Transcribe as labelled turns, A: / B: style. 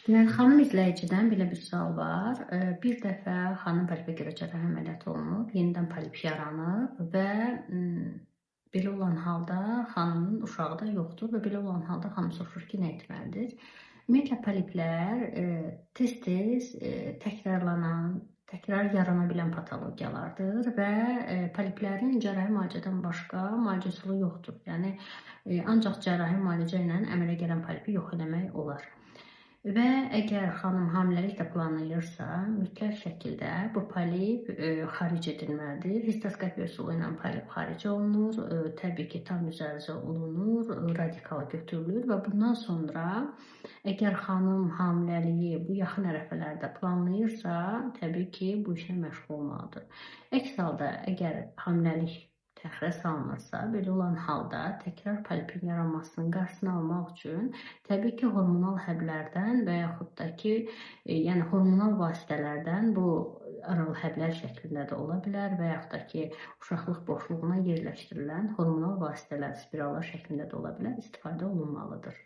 A: Deməli, xanım izləyicidən belə bir sual var. Bir dəfə xanım polipə görə cərrahi əməliyyat olunub, yenidən polip yaranıb və belə olan halda xanımın uşağı da yoxdur və belə olan halda xanım soruşur ki, nə etməlidir? Ümumiyyətlə poliplər tez-tez təkrarlanan, təkrar yarana bilən patologiyalardır və poliplərin cərrahi müalicədən başqa müalicə üsulu yoxdur. Yəni ancaq cərrahi müalicə ilə əmələ gələn polipi yox eləmək olar. Və əgər xanım hamiləlik də planlayırsa, mütləq şəkildə bu polip xaric edilməlidir. Histoskopiya üsulu ilə polip xaric olunur, təbii ki, tam müzərizə olunur, radikal götürülür və bundan sonra əgər xanım hamiləliyi bu yaxın ərəfələrdə planlayırsa, təbii ki, bu işlə məşğul olmalıdır. Əks halda, əgər hamiləlik təxirə salınırsa, belə olan halda təkrar polipin yaranmasının qarşısını almaq üçün təbii ki, hormonal həblərdən və yaxud da ki, yəni hormonal vasitələrdən bu oral həblər şəklində də ola bilər və yaxud da ki, uşaqlıq boşluğuna yerləşdirilən hormonal vasitələr spirallar şəklində də ola bilər, istifadə olunmalıdır.